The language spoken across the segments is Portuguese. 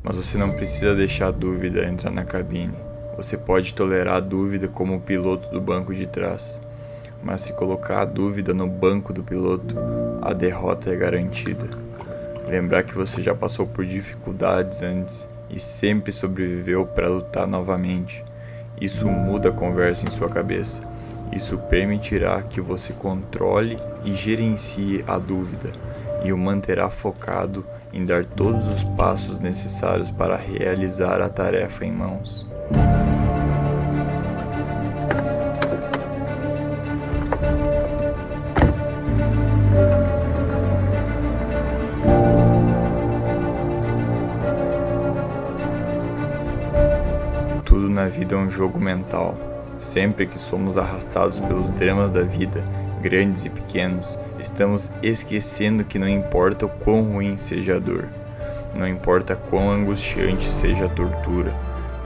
Mas você não precisa deixar a dúvida entrar na cabine. Você pode tolerar a dúvida como o piloto do banco de trás. Mas se colocar a dúvida no banco do piloto, a derrota é garantida. Lembrar que você já passou por dificuldades antes e sempre sobreviveu para lutar novamente. Isso muda a conversa em sua cabeça. Isso permitirá que você controle e gerencie a dúvida e o manterá focado em dar todos os passos necessários para realizar a tarefa em mãos. Tudo na vida é um jogo mental. Sempre que somos arrastados pelos dramas da vida, grandes e pequenos, estamos esquecendo que não importa o quão ruim seja a dor, não importa quão angustiante seja a tortura,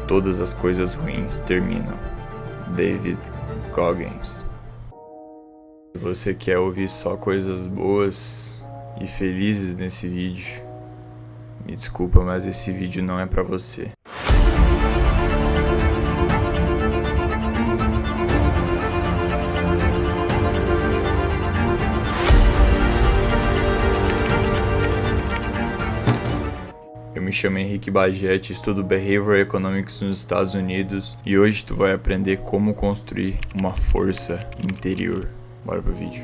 todas as coisas ruins terminam. David Goggins. Se você quer ouvir só coisas boas e felizes nesse vídeo, me desculpa, mas esse vídeo não é pra você. Eu me chamo Henrique Bagete, estudo Behavioral Economics nos Estados Unidos e hoje tu vai aprender como construir uma força interior. Bora pro vídeo.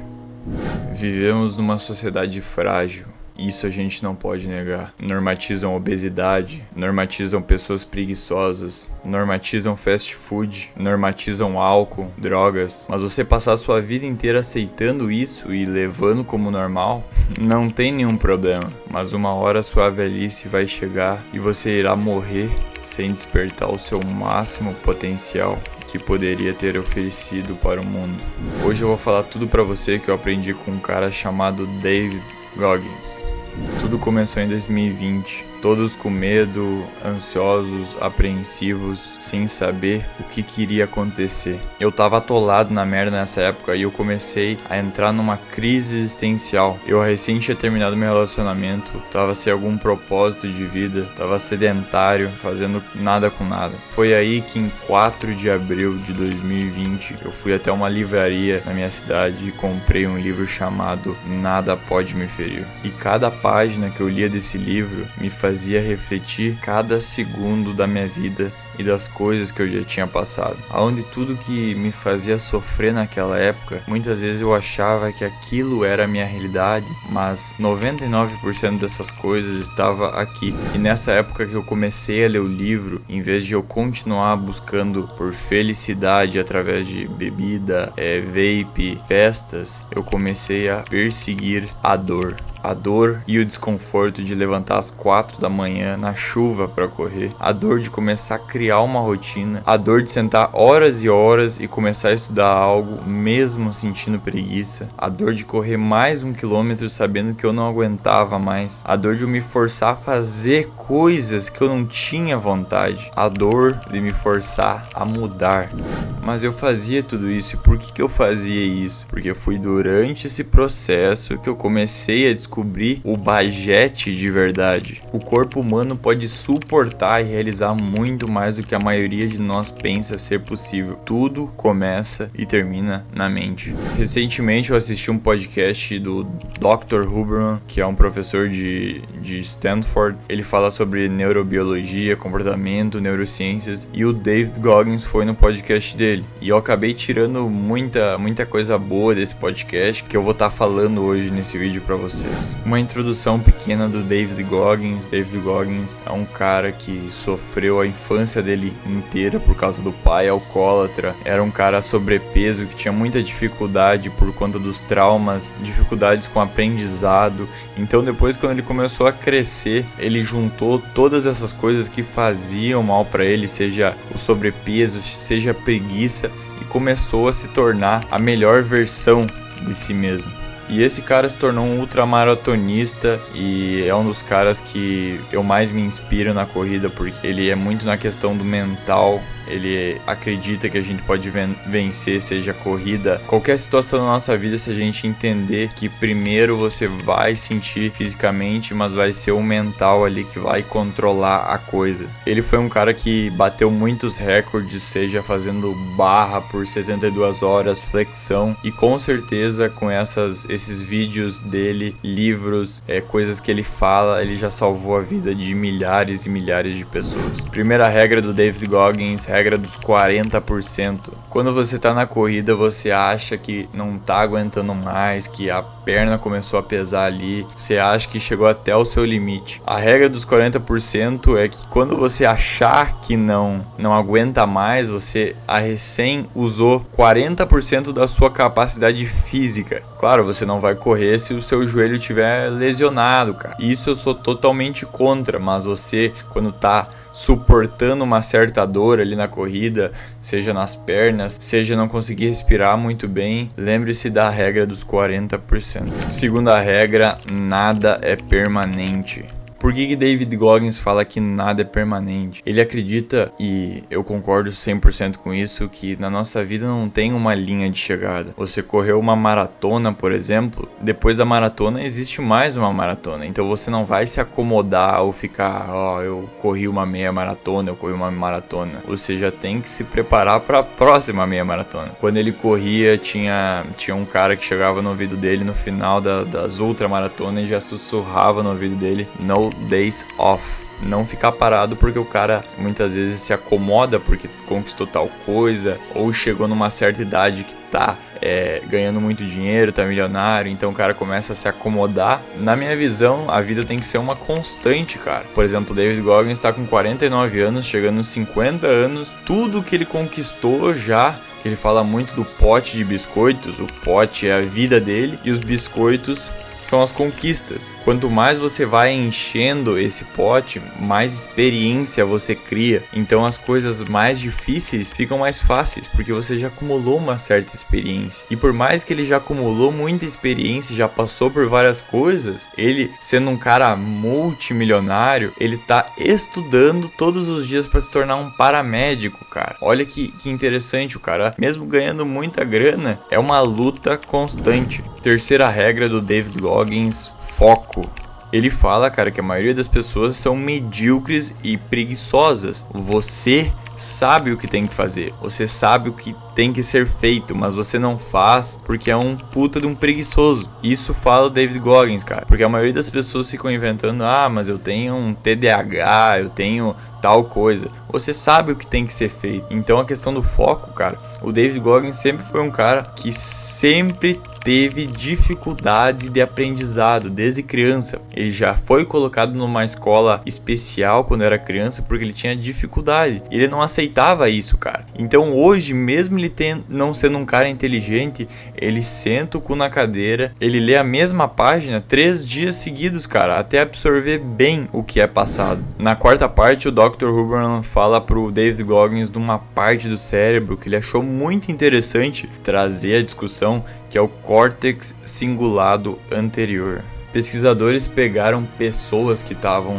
Vivemos numa sociedade frágil. Isso a gente não pode negar. Normatizam obesidade, normatizam pessoas preguiçosas, normatizam fast food, normatizam álcool, drogas. Mas você passar a sua vida inteira aceitando isso e levando como normal, não tem nenhum problema. Mas uma hora sua velhice vai chegar e você irá morrer sem despertar o seu máximo potencial que poderia ter oferecido para o mundo. Hoje eu vou falar tudo pra você que eu aprendi com um cara chamado David Goggins. Tudo começou em 2020, todos com medo, ansiosos, apreensivos, sem saber o que iria acontecer. Eu tava atolado na merda nessa época e eu comecei a entrar numa crise existencial. Eu recém tinha terminado meu relacionamento, tava sem algum propósito de vida, tava sedentário, fazendo nada com nada. Foi aí que em 4 de abril de 2020 eu fui até uma livraria na minha cidade e comprei um livro chamado Nada Pode Me Ferir. E cada página que eu lia desse livro me fazia refletir cada segundo da minha vida e das coisas que eu já tinha passado. Aonde tudo que me fazia sofrer naquela época, muitas vezes eu achava que aquilo era a minha realidade, mas 99% dessas coisas estava aqui. E nessa época que eu comecei a ler o livro, em vez de eu continuar buscando por felicidade através de bebida, vape, festas, eu comecei a perseguir a dor. A dor e o desconforto de levantar às 4 da manhã na chuva para correr, a dor de começar a criar uma rotina, a dor de sentar horas e horas e começar a estudar algo mesmo sentindo preguiça, a dor de correr mais 1 quilômetro sabendo que eu não aguentava mais, a dor de eu me forçar a fazer coisas que eu não tinha vontade, a dor de me forçar a mudar. Mas eu fazia tudo isso. E por que eu fazia isso? Porque foi durante esse processo que eu comecei a descobrir o Bagete de verdade. O corpo humano pode suportar e realizar muito mais do que a maioria de nós pensa ser possível. Tudo começa e termina na mente. Recentemente eu assisti um podcast do Dr. Huberman, que é um professor de Stanford. Ele fala sobre neurobiologia, comportamento, neurociências, e o David Goggins foi no podcast dele. E eu acabei tirando muita coisa boa desse podcast que eu vou estar falando hoje nesse vídeo para vocês. Uma introdução pequena do David Goggins. David Goggins é um cara que sofreu a infância dele inteira por causa do pai alcoólatra. Era um cara sobrepeso que tinha muita dificuldade por conta dos traumas, dificuldades com aprendizado. Então depois, quando ele começou a crescer, ele juntou todas essas coisas que faziam mal para ele, seja o sobrepeso, seja a preguiça, e começou a se tornar a melhor versão de si mesmo. E esse cara se tornou um ultramaratonista e é um dos caras que eu mais me inspiro na corrida, porque ele é muito na questão do mental, ele acredita que a gente pode vencer, seja corrida, qualquer situação na nossa vida, se a gente entender que primeiro você vai sentir fisicamente, mas vai ser o mental ali que vai controlar a coisa. Ele foi um cara que bateu muitos recordes, seja fazendo barra por 72 horas, flexão, e com certeza com esses vídeos dele, livros, coisas que ele fala, ele já salvou a vida de milhares e milhares de pessoas. Primeira regra do David Goggins, regra dos 40%. Quando você tá na corrida, você acha que não tá aguentando mais, que a perna começou a pesar ali, você acha que chegou até o seu limite. A regra dos 40% é que quando você achar que não aguenta mais, você recém usou 40% da sua capacidade física. Claro, você não vai correr se o seu joelho estiver lesionado, cara. Isso eu sou totalmente contra, mas você, quando tá suportando uma certa dor ali na corrida, seja nas pernas, seja não conseguir respirar muito bem, lembre-se da regra dos 40%. Segunda regra, nada é permanente. Por que David Goggins fala que nada é permanente? Ele acredita, e eu concordo 100% com isso, que na nossa vida não tem uma linha de chegada. Você correu uma maratona, por exemplo, depois da maratona existe mais uma maratona. Então você não vai se acomodar ou ficar, eu corri uma meia maratona, eu corri uma maratona. Você já tem que se preparar para a próxima meia maratona. Quando ele corria, tinha um cara que chegava no ouvido dele no final das ultramaratonas e já sussurrava no ouvido dele, "No days off". Não ficar parado, porque o cara muitas vezes se acomoda porque conquistou tal coisa, ou chegou numa certa idade que tá ganhando muito dinheiro, tá milionário, então o cara começa a se acomodar. Na minha visão, a vida tem que ser uma constante, cara. Por exemplo, o David Goggins tá com 49 anos, chegando nos 50 anos, tudo que ele conquistou já. Ele fala muito do pote de biscoitos, o pote é a vida dele e os biscoitos são as conquistas. Quanto mais você vai enchendo esse pote, mais experiência você cria. Então as coisas mais difíceis ficam mais fáceis, porque você já acumulou uma certa experiência. E por mais que ele já acumulou muita experiência, já passou por várias coisas, ele, sendo um cara multimilionário, ele tá estudando todos os dias para se tornar um paramédico, cara. Olha que interessante, o cara, mesmo ganhando muita grana, é uma luta constante. Terceira regra do David Goggins, foco. Ele fala, cara, que a maioria das pessoas são medíocres e preguiçosas. Você sabe o que tem que fazer, você sabe o que tem que ser feito, mas você não faz porque é um puta de um preguiçoso. Isso fala o David Goggins, cara, porque a maioria das pessoas ficam inventando, mas eu tenho um TDAH, eu tenho tal coisa. Você sabe o que tem que ser feito. Então a questão do foco, cara, o David Goggins sempre foi um cara que sempre teve dificuldade de aprendizado desde criança. Ele já foi colocado numa escola especial quando era criança porque ele tinha dificuldade. Ele não aceitava isso, cara. Então hoje, mesmo ele não sendo um cara inteligente, ele senta o cu na cadeira, ele lê a mesma página 3 dias seguidos, cara, até absorver bem o que é passado. Na quarta parte, o Dr. Huberman fala pro David Goggins de uma parte do cérebro que ele achou muito interessante trazer a discussão, que é o córtex cingulado anterior. Pesquisadores pegaram pessoas que estavam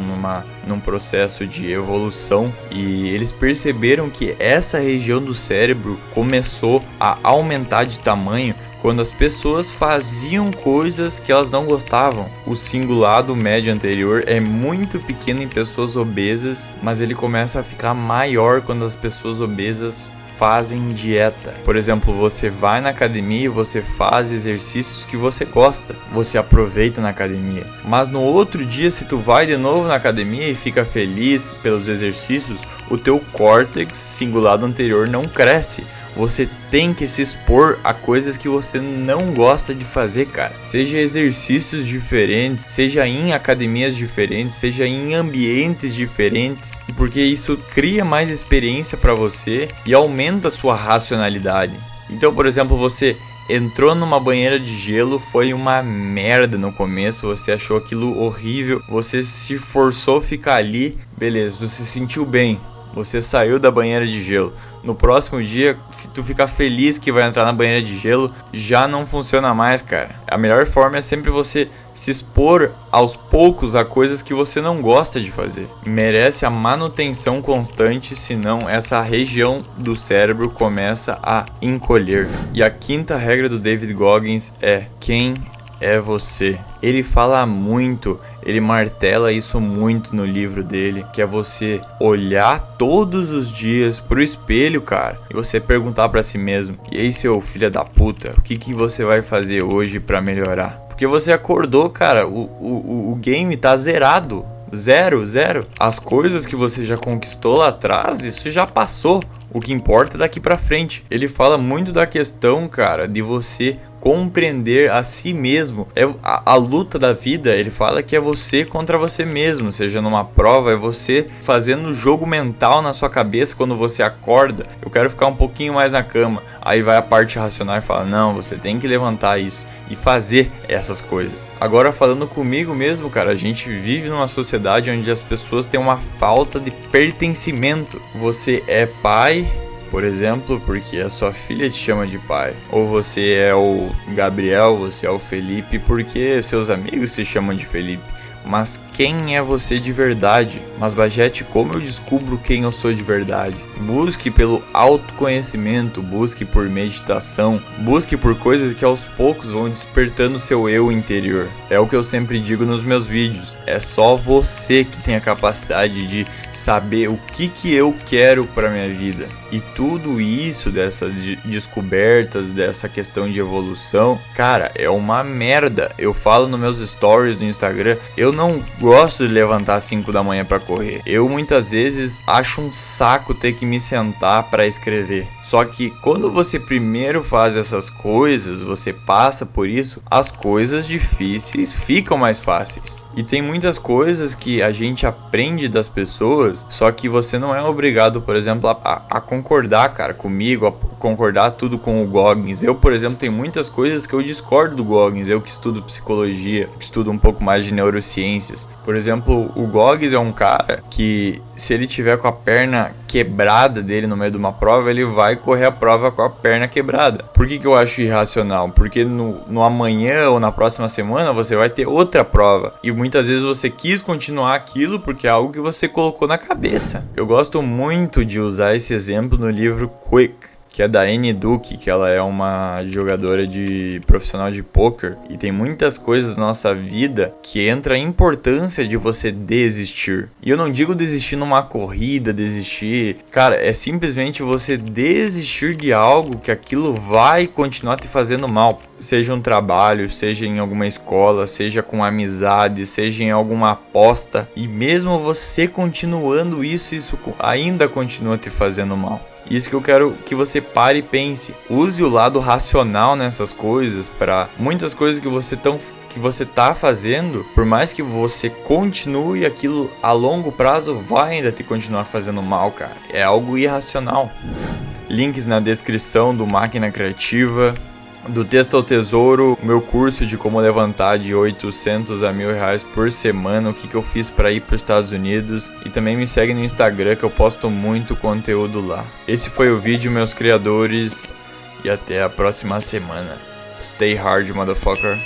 num processo de evolução e eles perceberam que essa região do cérebro começou a aumentar de tamanho quando as pessoas faziam coisas que elas não gostavam. O cingulado médio anterior é muito pequeno em pessoas obesas, mas ele começa a ficar maior quando as pessoas obesas fazem dieta. Por exemplo, você vai na academia e você faz exercícios que você gosta, você aproveita na academia, mas no outro dia, se tu vai de novo na academia e fica feliz pelos exercícios, o teu córtex cingulado anterior não cresce. Você tem que se expor a coisas que você não gosta de fazer, cara. Seja exercícios diferentes, seja em academias diferentes, seja em ambientes diferentes, porque isso cria mais experiência para você e aumenta a sua racionalidade. Então, por exemplo, você entrou numa banheira de gelo, foi uma merda no começo, você achou aquilo horrível, você se forçou a ficar ali, beleza, você se sentiu bem. Você saiu da banheira de gelo. No próximo dia, tu fica feliz que vai entrar na banheira de gelo, já não funciona mais, cara. A melhor forma é sempre você se expor aos poucos a coisas que você não gosta de fazer. Merece a manutenção constante, senão essa região do cérebro começa a encolher. E a quinta regra do David Goggins é: quem é você? Ele fala muito, ele martela isso muito no livro dele, que é você olhar todos os dias pro espelho, cara, e você perguntar pra si mesmo: e aí, seu filho da puta, o que você vai fazer hoje pra melhorar? Porque você acordou, cara, o game tá zerado. Zero. As coisas que você já conquistou lá atrás, isso já passou. O que importa é daqui pra frente. Ele fala muito da questão, cara, de você compreender a si mesmo. É a luta da vida, ele fala que é você contra você mesmo. Seja numa prova, é você fazendo jogo mental na sua cabeça quando você acorda. Eu quero ficar um pouquinho mais na cama. Aí vai a parte racional e fala: não, você tem que levantar isso e fazer essas coisas. Agora, falando comigo mesmo, cara, a gente vive numa sociedade onde as pessoas têm uma falta de pertencimento. Você é pai, por exemplo, porque a sua filha te chama de pai. Ou você é o Gabriel, você é o Felipe, porque seus amigos se chamam de Felipe. Mas quem é você de verdade? Mas Bajete, como eu descubro quem eu sou de verdade? Busque pelo autoconhecimento, busque por meditação, busque por coisas que aos poucos vão despertando seu eu interior. É o que eu sempre digo nos meus vídeos. É só você que tem a capacidade de saber o que eu quero para minha vida. E tudo isso, dessas descobertas, dessa questão de evolução, cara, é uma merda. Eu falo nos meus stories do Instagram, eu não gosto de levantar às 5 da manhã para correr. Eu muitas vezes acho um saco ter que me sentar para escrever. Só que quando você primeiro faz essas coisas, você passa por isso, as coisas difíceis ficam mais fáceis. E tem muitas coisas que a gente aprende das pessoas, só que você não é obrigado, por exemplo, a concordar, cara, comigo, a concordar tudo com o Goggins. Eu, por exemplo, tem muitas coisas que eu discordo do Goggins. Eu que estudo psicologia, que estudo um pouco mais de neurociências. Por exemplo, o Goggins é um cara que, se ele tiver com a perna quebrada dele no meio de uma prova, ele vai correr a prova com a perna quebrada. Por que eu acho irracional? Porque no amanhã ou na próxima semana você vai ter outra prova. E muitas vezes você quis continuar aquilo porque é algo que você colocou na cabeça. Eu gosto muito de usar esse exemplo no livro Quick, que é da Annie Duke, que ela é uma jogadora profissional de poker, e tem muitas coisas na nossa vida que entra a importância de você desistir. E eu não digo desistir numa corrida, desistir, cara, é simplesmente você desistir de algo que aquilo vai continuar te fazendo mal. Seja um trabalho, seja em alguma escola, seja com amizade, seja em alguma aposta, e mesmo você continuando isso ainda continua te fazendo mal. Isso que eu quero que você pare e pense. Use o lado racional nessas coisas, para muitas coisas que você tá fazendo, por mais que você continue, aquilo a longo prazo vai ainda te continuar fazendo mal, cara. É algo irracional. Links na descrição do Máquina Criativa, do Texto ao Tesouro, meu curso de como levantar de 800 a R$1.000 por semana, o que eu fiz para ir para os Estados Unidos, e também me segue no Instagram que eu posto muito conteúdo lá. Esse foi o vídeo, meus criadores, e até a próxima semana. Stay hard, motherfucker.